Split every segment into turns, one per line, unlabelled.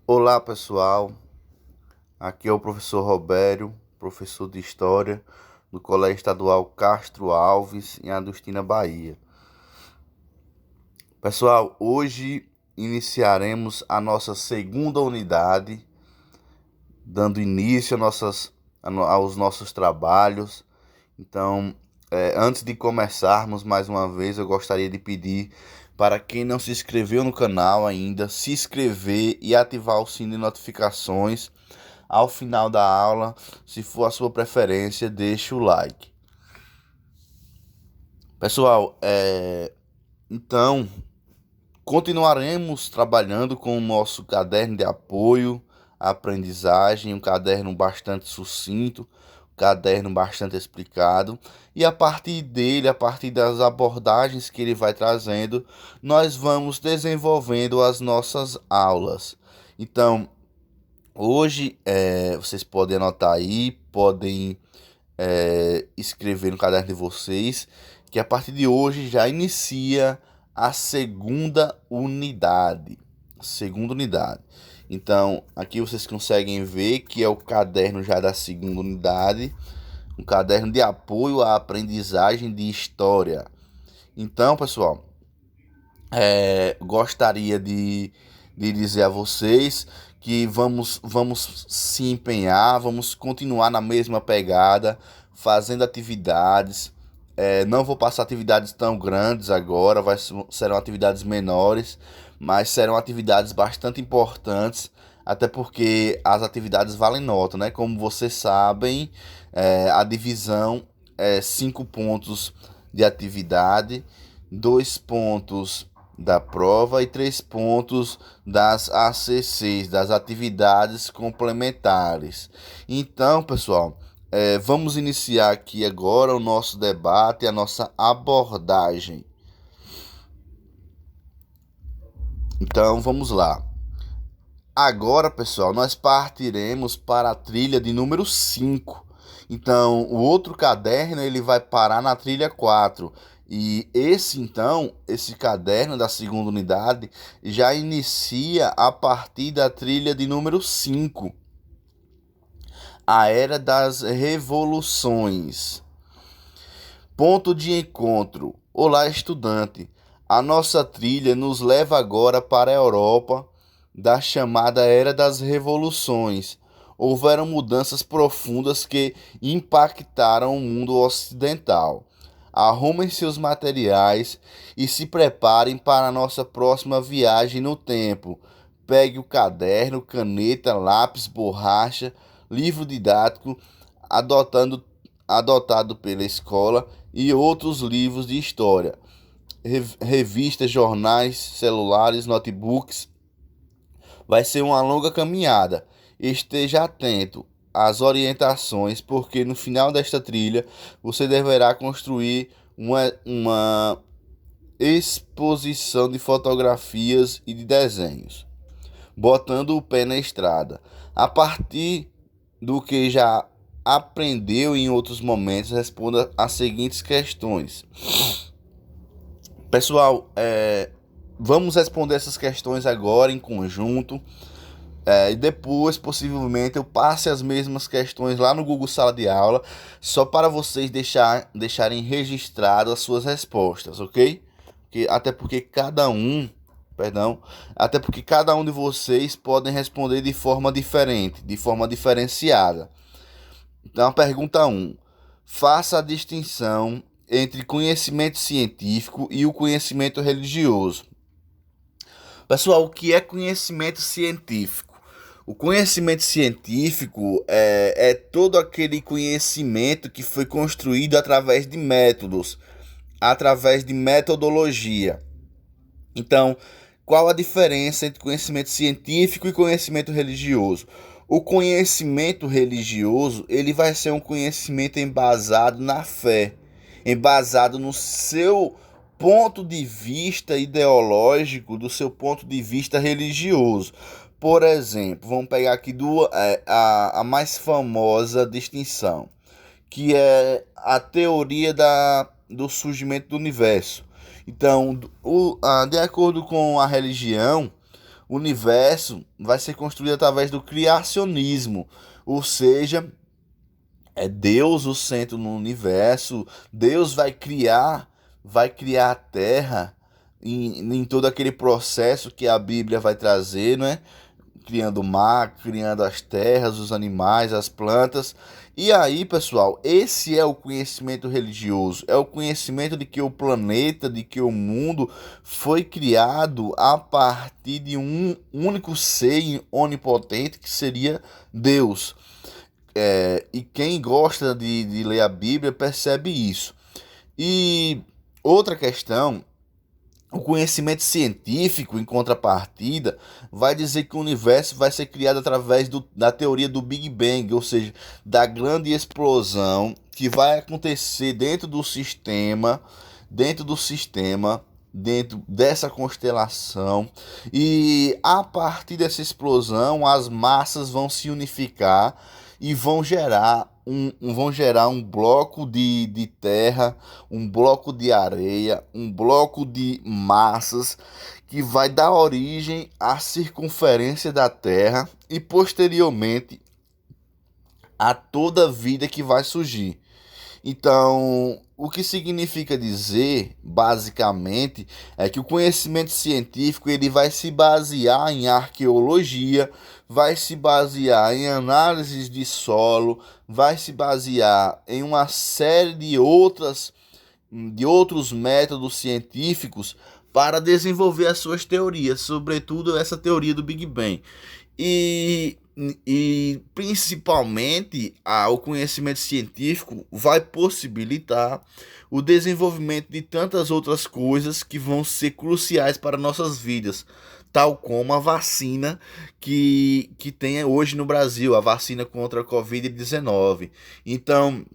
Olá pessoal, aqui é o professor Robério, professor de História do Colégio Estadual Castro Alves, em Adustina, Bahia. Pessoal, hoje iniciaremos a nossa segunda unidade, dando início aos nossos trabalhos. Então, antes de começarmos mais uma vez, eu gostaria de pedir para quem não se inscreveu no canal ainda, se inscrever e ativar o sino de notificações. Ao final da aula, se for a sua preferência, deixe o like. Pessoal, então continuaremos trabalhando com o nosso caderno de apoio à aprendizagem, um caderno bastante sucinto, um caderno bastante explicado, e a partir dele, a partir das abordagens que ele vai trazendo, nós vamos desenvolvendo as nossas aulas. Então, hoje, vocês podem anotar aí, podem escrever no caderno de vocês, que a partir de hoje já inicia a segunda unidade. Segunda unidade. Então, aqui vocês conseguem ver que é o caderno já da segunda unidade, um caderno de apoio à aprendizagem de história. Então, pessoal, gostaria de dizer a vocês que vamos se empenhar, vamos continuar na mesma pegada, fazendo atividades. Não vou passar atividades tão grandes agora, serão atividades menores, mas serão atividades bastante importantes, até porque as atividades valem nota, né? Como vocês sabem, a divisão é 5 pontos de atividade, 2 pontos da prova e 3 pontos das ACCs, das atividades complementares. Então, pessoal, vamos iniciar aqui agora o nosso debate, a nossa abordagem. Então, vamos lá. Agora, pessoal, nós partiremos para a trilha de número 5. Então, o outro caderno ele vai parar na trilha 4. E esse caderno da segunda unidade já inicia a partir da trilha de número 5. A Era das Revoluções. Ponto de encontro. Olá, estudante. A nossa trilha nos leva agora para a Europa da chamada Era das Revoluções. Houveram mudanças profundas que impactaram o mundo ocidental. Arrumem seus materiais e se preparem para a nossa próxima viagem no tempo. Pegue o caderno, caneta, lápis, borracha, livro didático, adotado pela escola e outros livros de história, revistas, jornais, celulares, notebooks. Vai ser uma longa caminhada. Esteja atento às orientações, porque no final desta trilha você deverá construir uma exposição de fotografias e de desenhos, botando o pé na estrada. A partir do que já aprendeu em outros momentos, responda as seguintes questões. Pessoal, vamos responder essas questões agora em conjunto. E depois, possivelmente, eu passe as mesmas questões lá no Google Sala de Aula, só para vocês deixarem registrado as suas respostas, ok? Até porque cada um de vocês podem responder de forma diferente, de forma diferenciada. Então, a pergunta 1. Faça a distinção entre conhecimento científico e o conhecimento religioso. Pessoal, o que é conhecimento científico? O conhecimento científico é todo aquele conhecimento que foi construído através de métodos, através de metodologia. Então, qual a diferença entre conhecimento científico e conhecimento religioso? O conhecimento religioso, ele vai ser um conhecimento embasado na fé, embasado no seu ponto de vista ideológico, do seu ponto de vista religioso. Por exemplo, vamos pegar aqui a mais famosa distinção, que é a teoria do surgimento do universo. Então, de acordo com a religião, O universo vai ser construído através do criacionismo, ou seja, é Deus o centro no universo. Deus vai criar a Terra em todo aquele processo que a Bíblia vai trazer, não é? Criando o mar, criando as terras, os animais, as plantas. E aí, pessoal, esse é o conhecimento religioso, é o conhecimento de que o planeta, de que o mundo foi criado a partir de um único ser onipotente que seria Deus. E quem gosta de ler a Bíblia percebe isso. E outra questão, o conhecimento científico, em contrapartida, vai dizer que o universo vai ser criado através da teoria do Big Bang, ou seja, da grande explosão que vai acontecer dentro dessa constelação, e a partir dessa explosão as massas vão se unificar e vão gerar um bloco de terra, um bloco de areia, um bloco de massas que vai dar origem à circunferência da Terra e posteriormente a toda a vida que vai surgir. Então, o que significa dizer, basicamente, é que o conhecimento científico ele vai se basear em arqueologia, vai se basear em análises de solo, vai se basear em uma série de outros métodos científicos para desenvolver as suas teorias, sobretudo essa teoria do Big Bang. E, e principalmente o conhecimento científico vai possibilitar o desenvolvimento de tantas outras coisas que vão ser cruciais para nossas vidas, tal como a vacina que tem hoje no Brasil, a vacina contra a Covid-19. Então,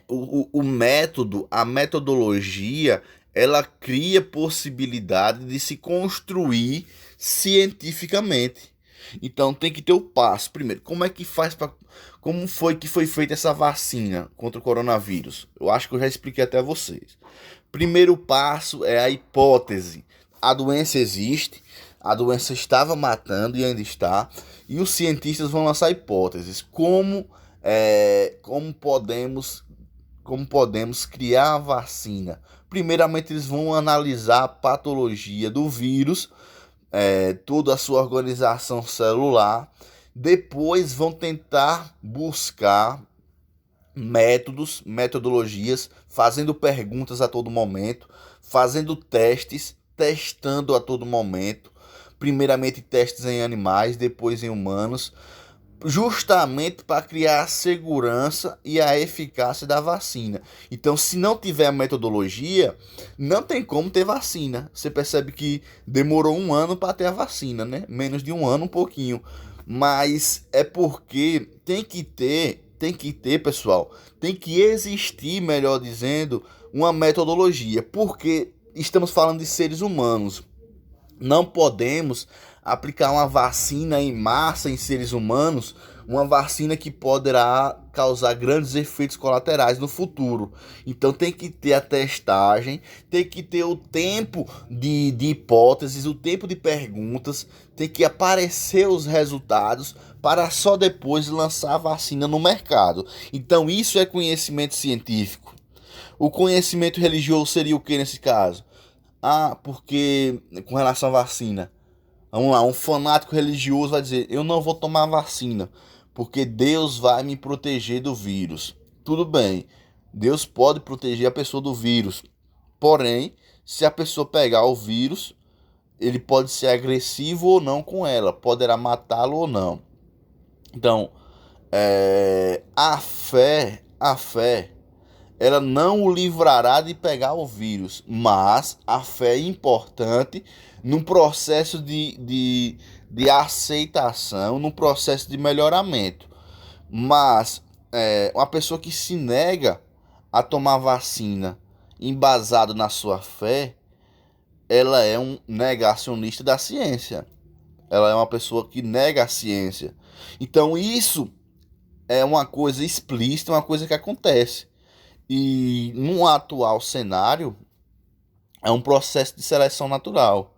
o método, a metodologia, ela cria possibilidade de se construir cientificamente. Então tem que ter o passo. Primeiro, como foi que foi feita essa vacina contra o coronavírus? Eu acho que eu já expliquei até a vocês. Primeiro passo é a hipótese. A doença existe, a doença estava matando e ainda está, e os cientistas vão lançar hipóteses. Como podemos criar a vacina? Primeiramente, eles vão analisar a patologia do vírus, toda a sua organização celular. Depois vão tentar buscar metodologias, fazendo perguntas a todo momento, fazendo testes, testando a todo momento. Primeiramente testes em animais, depois em humanos, justamente para criar a segurança e a eficácia da vacina. Então, se não tiver a metodologia, não tem como ter vacina. Você percebe que demorou 1 ano para ter a vacina, né? Menos de 1 ano, um pouquinho. Mas é porque tem que ter, pessoal, tem que existir, melhor dizendo, uma metodologia. Porque estamos falando de seres humanos. Não podemos aplicar uma vacina em massa em seres humanos, uma vacina que poderá causar grandes efeitos colaterais no futuro. Então tem que ter a testagem, tem que ter o tempo de hipóteses, o tempo de perguntas, tem que aparecer os resultados para só depois lançar a vacina no mercado. Então isso é conhecimento científico. O conhecimento religioso seria o que nesse caso? Porque com relação à vacina, vamos lá, um fanático religioso vai dizer: eu não vou tomar vacina, porque Deus vai me proteger do vírus. Tudo bem, Deus pode proteger a pessoa do vírus. Porém, se a pessoa pegar o vírus, ele pode ser agressivo ou não com ela, poderá matá-lo ou não. Então, a fé ela não o livrará de pegar o vírus, mas a fé é importante num processo de aceitação, num processo de melhoramento. Mas uma pessoa que se nega a tomar vacina embasado na sua fé, ela é um negacionista da ciência. Ela é uma pessoa que nega a ciência. Então isso é uma coisa explícita, uma coisa que acontece. E no atual cenário, é um processo de seleção natural,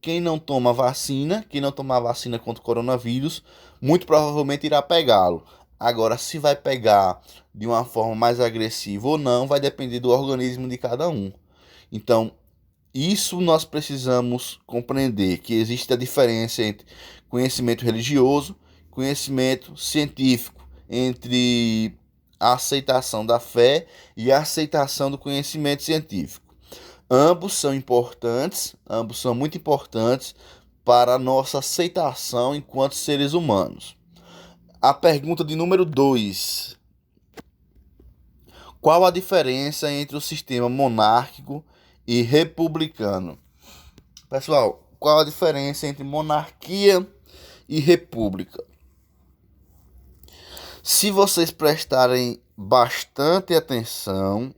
quem não toma vacina, quem não tomar vacina contra o coronavírus, muito provavelmente irá pegá-lo. Agora, se vai pegar de uma forma mais agressiva ou não, vai depender do organismo de cada um. Então, isso nós precisamos compreender, que existe a diferença entre conhecimento religioso, conhecimento científico, entre a aceitação da fé e a aceitação do conhecimento científico. Ambos são importantes, ambos são muito importantes para a nossa aceitação enquanto seres humanos. A pergunta de número 2. Qual a diferença entre o sistema monárquico e republicano? Pessoal, qual a diferença entre monarquia e república? Se vocês prestarem bastante atenção,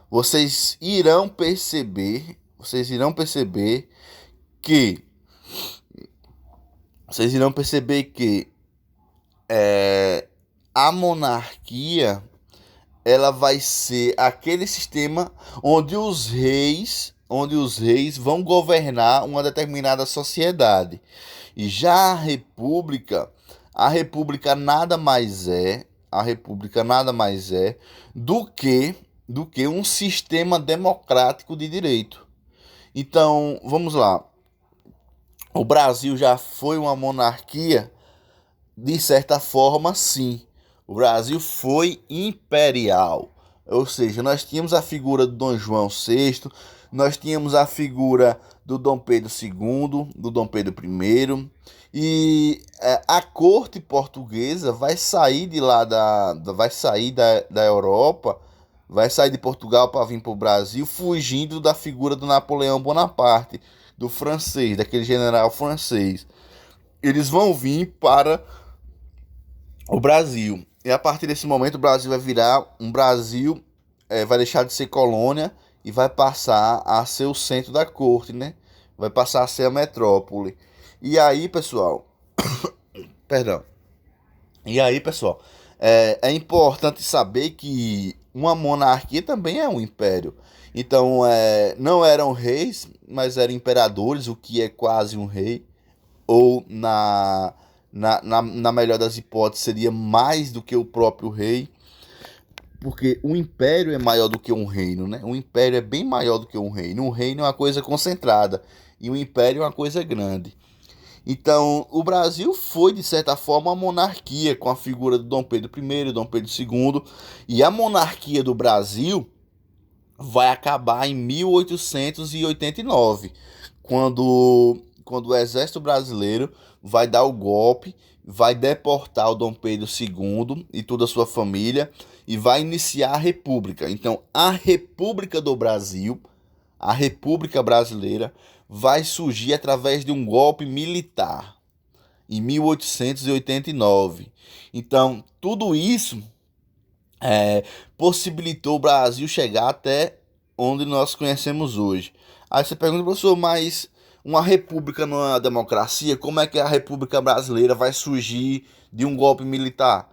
vocês irão perceber que a monarquia ela vai ser aquele sistema onde os reis vão governar uma determinada sociedade. E já a república nada mais é do que um sistema democrático de direito. Então, vamos lá. O Brasil já foi uma monarquia? De certa forma, sim. O Brasil foi imperial. Ou seja, nós tínhamos a figura do Dom João VI, nós tínhamos a figura do Dom Pedro II, do Dom Pedro I. E a corte portuguesa vai sair de lá da Europa, vai sair de Portugal para vir para o Brasil, fugindo da figura do Napoleão Bonaparte, do francês, daquele general francês. Eles vão vir para o Brasil. E a partir desse momento o Brasil vai virar um Brasil, vai deixar de ser colônia e vai passar a ser o centro da corte, né? Vai passar a ser a metrópole. E aí, pessoal, é importante saber que uma monarquia também é um império. Então, não eram reis, mas eram imperadores, o que é quase um rei. Ou, na melhor das hipóteses, seria mais do que o próprio rei. Porque o império é maior do que um reino, né? Um império é bem maior do que um reino. Um reino é uma coisa concentrada e um império é uma coisa grande. Então, o Brasil foi, de certa forma, uma monarquia com a figura do Dom Pedro I, Dom Pedro II. E a monarquia do Brasil vai acabar em 1889, quando o exército brasileiro vai dar o golpe, vai deportar o Dom Pedro II e toda a sua família e vai iniciar a República. Então, a República do Brasil, a República Brasileira, vai surgir através de um golpe militar em 1889. Então, tudo isso possibilitou o Brasil chegar até onde nós conhecemos hoje. Aí você pergunta, professor, mas uma república não é uma democracia? Como é que a República Brasileira vai surgir de um golpe militar?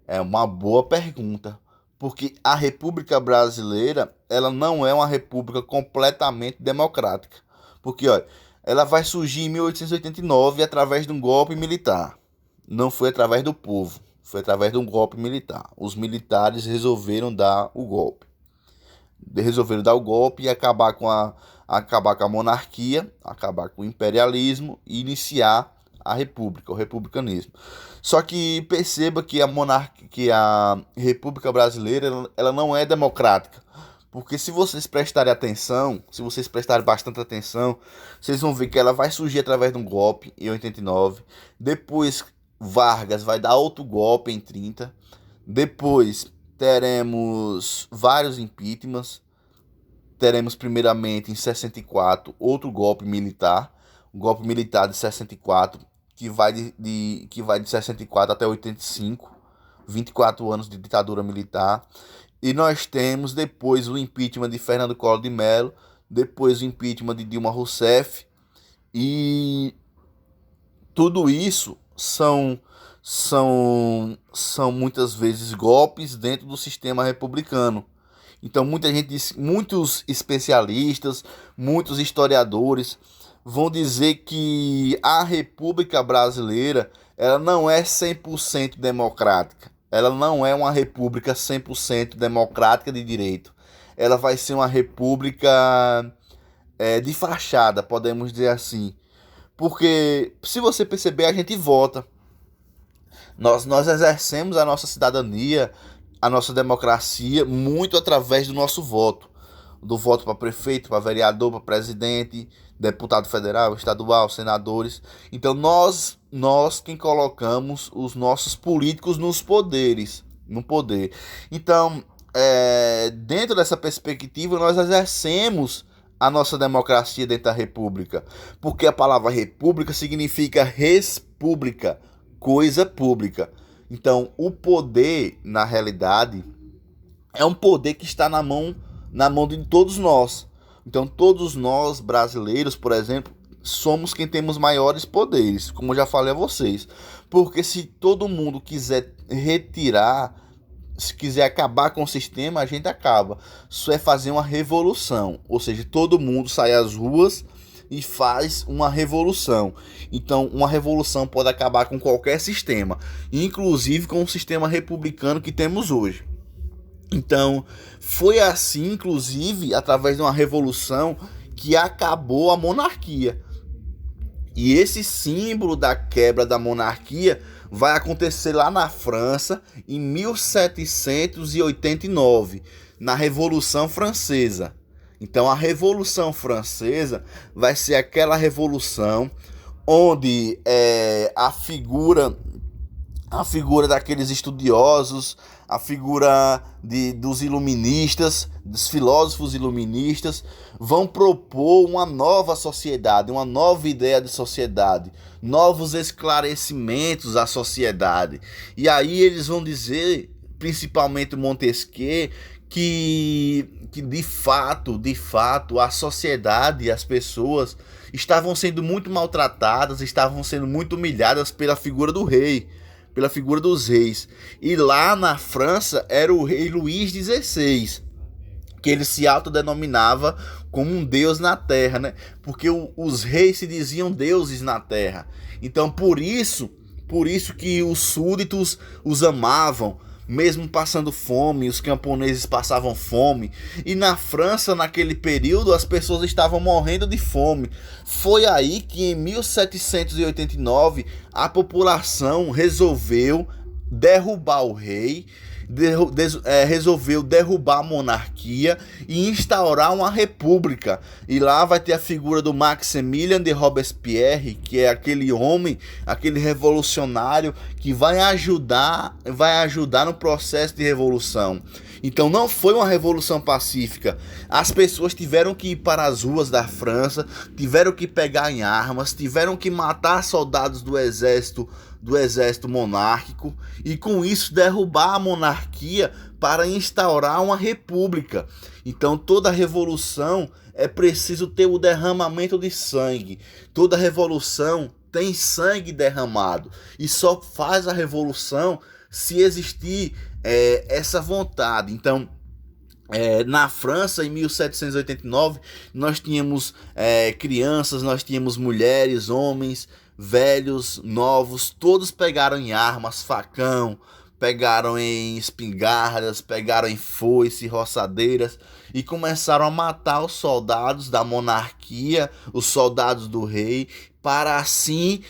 É uma boa pergunta, porque a República Brasileira ela não é uma república completamente democrática. Porque, olha, ela vai surgir em 1889 através de um golpe militar. Não foi através do povo, foi através de um golpe militar. Os militares resolveram dar o golpe. E acabar com a monarquia, acabar com o imperialismo e iniciar a república, o republicanismo. Só que perceba que a República Brasileira ela não é democrática. Porque se vocês prestarem bastante atenção, vocês vão ver que ela vai surgir através de um golpe em 89. Depois Vargas vai dar outro golpe em 30. Depois teremos vários impeachments. Teremos primeiramente em 64 outro golpe militar. O golpe militar de 64, que vai de 64 até 85. 24 anos de ditadura militar. E nós temos depois o impeachment de Fernando Collor de Mello, depois o impeachment de Dilma Rousseff. E tudo isso são muitas vezes golpes dentro do sistema republicano. Então muita gente diz, muitos especialistas, muitos historiadores vão dizer que a República Brasileira, ela não é 100% democrática. Ela não é uma república 100% democrática de direito. Ela vai ser uma república de fachada, podemos dizer assim. Porque, se você perceber, a gente vota. Nós exercemos a nossa cidadania, a nossa democracia, muito através do nosso voto. Do voto para prefeito, para vereador, para presidente, deputado federal, estadual, senadores. Então nós quem colocamos os nossos políticos nos poderes, no poder. Então, dentro dessa perspectiva, nós exercemos a nossa democracia dentro da república, porque a palavra república significa res pública, coisa pública. Então, o poder, na realidade, é um poder que está na mão de todos nós. Então, todos nós, brasileiros, por exemplo, somos quem temos maiores poderes, como eu já falei a vocês. Porque se todo mundo quiser retirar, se quiser acabar com o sistema, a gente acaba. Isso é fazer uma revolução. Ou seja, todo mundo sai às ruas e faz uma revolução. Então, uma revolução pode acabar com qualquer sistema, inclusive com o sistema republicano que temos hoje. Então, foi assim, inclusive, através de uma revolução que acabou a monarquia. E esse símbolo da quebra da monarquia vai acontecer lá na França em 1789, na Revolução Francesa. Então, a Revolução Francesa vai ser aquela revolução onde a figura daqueles estudiosos, a figura dos iluministas, dos filósofos iluministas, vão propor uma nova sociedade, uma nova ideia de sociedade, novos esclarecimentos à sociedade. E aí eles vão dizer, principalmente Montesquieu, que de fato, a sociedade e as pessoas estavam sendo muito maltratadas, estavam sendo muito humilhadas pela figura do rei, pela figura dos reis. E lá na França era o rei Luís XVI, que ele se autodenominava como um deus na terra, né? Porque os reis se diziam deuses na terra. Então por isso que os súditos os amavam, mesmo passando fome, os camponeses passavam fome. E na França, naquele período, as pessoas estavam morrendo de fome. Foi aí que em 1789 a população resolveu derrubar o rei, resolveu derrubar a monarquia e instaurar uma república. E lá vai ter a figura do Maximilien de Robespierre, que é aquele homem, aquele revolucionário que vai ajudar no processo de revolução. Então não foi uma revolução pacífica. As pessoas tiveram que ir para as ruas da França, tiveram que pegar em armas, tiveram que matar soldados do exército monárquico e com isso derrubar a monarquia para instaurar uma república. Então toda revolução é preciso ter o derramamento de sangue. Toda revolução tem sangue derramado e só faz a revolução se existir essa vontade. Então na França, em 1789, nós tínhamos crianças, nós tínhamos mulheres, homens, velhos, novos, todos pegaram em armas, facão, pegaram em espingardas, pegaram em foice, roçadeiras e começaram a matar os soldados da monarquia, os soldados do rei, para assim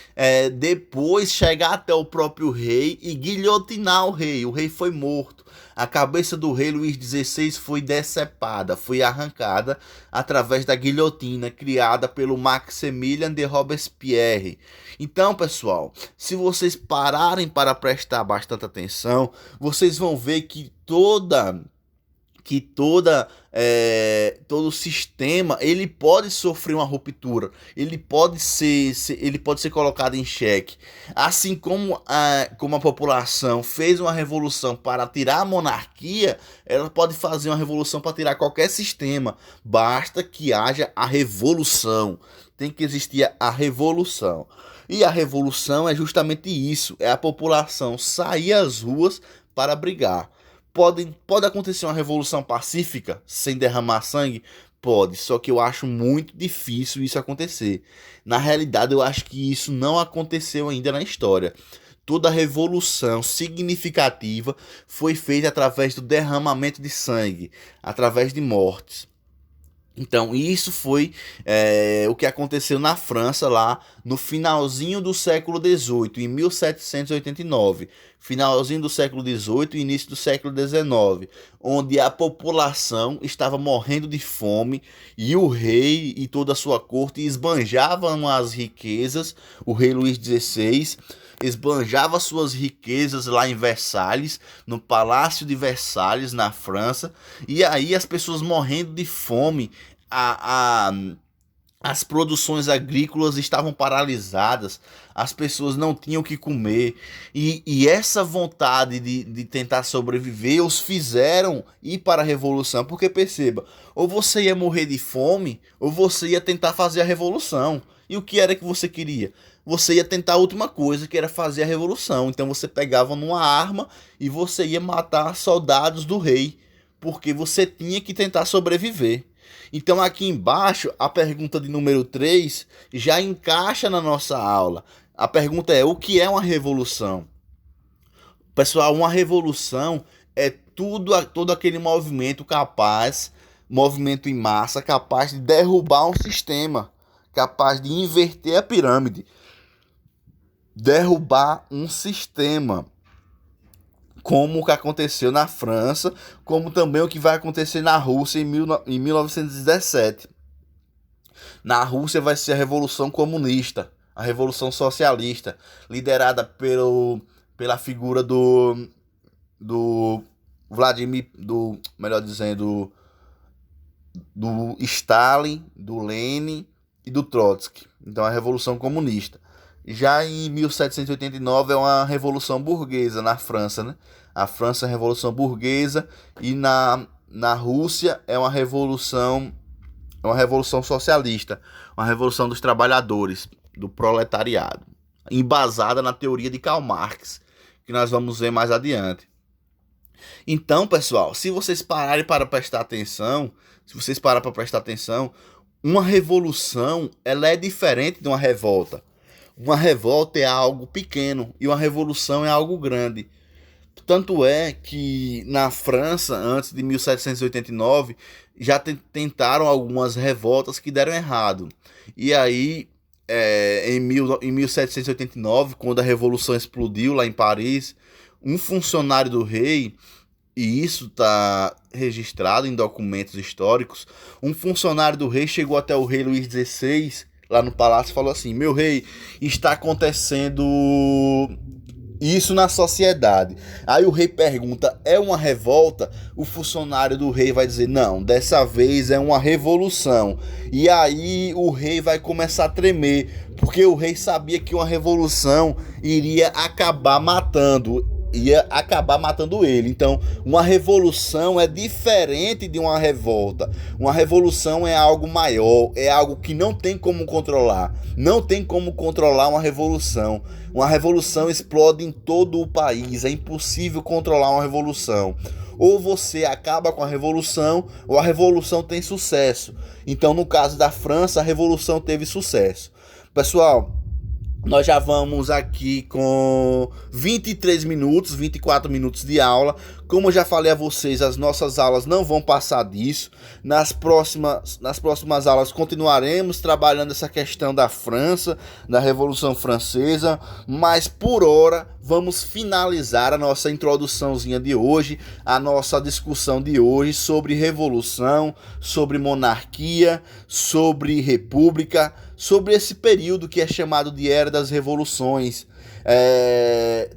depois chegar até o próprio rei e guilhotinar o rei. O rei foi morto. A cabeça do rei Luís XVI foi decepada, foi arrancada através da guilhotina criada pelo Maximilien de Robespierre. Então, pessoal, se vocês pararem para prestar bastante atenção, vocês vão ver que todo o sistema ele pode sofrer uma ruptura, ele pode ser colocado em xeque, assim como a população fez uma revolução para tirar a monarquia, ela pode fazer uma revolução para tirar qualquer sistema, basta que haja a revolução, tem que existir a revolução. E a revolução é justamente isso, é a população sair às ruas para brigar, Pode acontecer uma revolução pacífica sem derramar sangue? Pode, só que eu acho muito difícil isso acontecer. Na realidade, eu acho que isso não aconteceu ainda na história. Toda revolução significativa foi feita através do derramamento de sangue, através de mortes. Então, isso foi o que aconteceu na França lá no finalzinho do século XVIII, em 1789. Finalzinho do século XVIII e início do século XIX, onde a população estava morrendo de fome e o rei e toda a sua corte esbanjavam as riquezas. O rei Luís XVI esbanjava suas riquezas lá em Versalhes, no Palácio de Versalhes, na França, e aí as pessoas morrendo de fome, as produções agrícolas estavam paralisadas, as pessoas não tinham o que comer, e essa vontade de tentar sobreviver os fizeram ir para a revolução, porque perceba, ou você ia morrer de fome, ou você ia tentar fazer a revolução. E o que era que você queria? Você ia tentar a última coisa, que era fazer a revolução. Então você pegava numa arma e você ia matar soldados do rei, porque você tinha que tentar sobreviver. Então aqui embaixo, a pergunta de número 3 já encaixa na nossa aula. A pergunta é: o que é uma revolução? Pessoal, uma revolução é todo aquele movimento movimento em massa, capaz de derrubar um sistema, capaz de inverter a pirâmide, derrubar um sistema, como o que aconteceu na França, como também o que vai acontecer na Rússia em 1917. Na Rússia vai ser a Revolução Comunista, a Revolução Socialista, liderada pela figura do Vladimir, melhor dizendo, do Stalin, do Lenin e do Trotsky. Então a Revolução Comunista. Já em 1789 é uma revolução burguesa na França, né? A França é a revolução burguesa e na Rússia é uma revolução socialista, uma revolução dos trabalhadores, do proletariado, embasada na teoria de Karl Marx, que nós vamos ver mais adiante. Então, pessoal, se vocês pararem para prestar atenção, uma revolução ela é diferente de uma revolta. Uma revolta é algo pequeno e uma revolução é algo grande. Tanto é que na França, antes de 1789, já tentaram algumas revoltas que deram errado. E aí, em 1789, quando a revolução explodiu lá em Paris, um funcionário do rei, e isso está registrado em documentos históricos, um funcionário do rei chegou até o rei Luís XVI, lá no palácio, falou assim: meu rei, está acontecendo isso na sociedade. Aí o rei pergunta: é uma revolta? O funcionário do rei vai dizer: não, dessa vez é uma revolução. E aí o rei vai começar a tremer, porque o rei sabia que uma revolução iria acabar matando ele. Então, uma revolução é diferente de uma revolta. Uma revolução é algo maior, é algo que não tem como controlar. Não tem como controlar uma revolução. Uma revolução explode em todo o país. É impossível controlar uma revolução. Ou você acaba com a revolução, ou a revolução tem sucesso. Então, no caso da França, a revolução teve sucesso. Pessoal, nós já vamos aqui com 24 minutos de aula. Como eu já falei a vocês, as nossas aulas não vão passar disso. Nas próximas aulas continuaremos trabalhando essa questão da França, da Revolução Francesa. Mas por hora vamos finalizar a nossa introduçãozinha de hoje, a nossa discussão de hoje sobre revolução, sobre monarquia, sobre república, sobre esse período que é chamado de Era das Revoluções.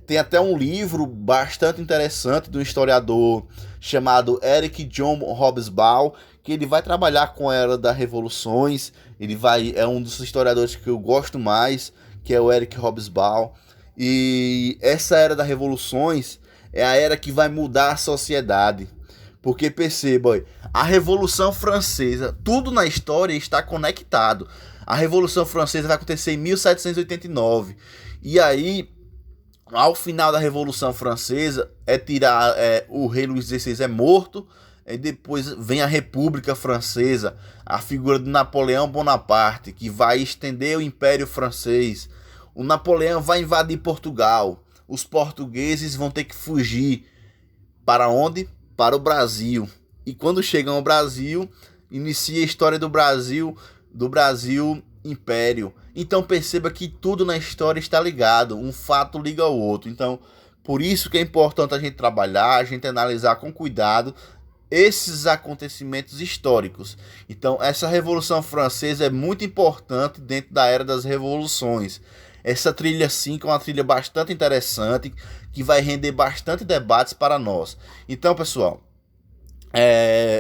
Tem até um livro bastante interessante de um historiador chamado Eric John Hobsbawm, que ele vai trabalhar com a Era das Revoluções. É um dos historiadores que eu gosto mais, que é o Eric Hobsbawm. E essa Era das Revoluções é a era que vai mudar a sociedade. Porque perceba, a Revolução Francesa, tudo na história está conectado. A Revolução Francesa vai acontecer em 1789. E aí, ao final da Revolução Francesa o rei Luís XVI é morto, e depois vem a República Francesa, a figura de Napoleão Bonaparte, que vai estender o Império Francês. O Napoleão vai invadir Portugal. Os portugueses vão ter que fugir. Para onde? Para o Brasil. E quando chegam ao Brasil, inicia a história do Brasil Império. Então perceba que tudo na história está ligado, um fato liga ao outro. Então, por isso que é importante a gente trabalhar, a gente analisar com cuidado esses acontecimentos históricos. Então, essa Revolução Francesa é muito importante dentro da era das revoluções. Essa trilha 5 é uma trilha bastante interessante, que vai render bastante debates para nós. Então, pessoal,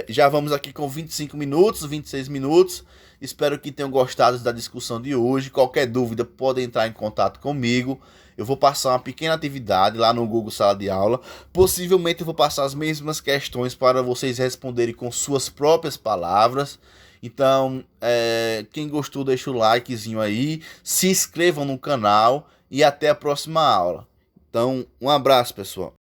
já vamos aqui com 25 minutos, 26 minutos. Espero que tenham gostado da discussão de hoje. Qualquer dúvida, podem entrar em contato comigo. Eu vou passar uma pequena atividade lá no Google Sala de Aula. Possivelmente eu vou passar as mesmas questões para vocês responderem com suas próprias palavras. Então, quem gostou, deixa o likezinho aí. Se inscrevam no canal e até a próxima aula. Então, um abraço, pessoal.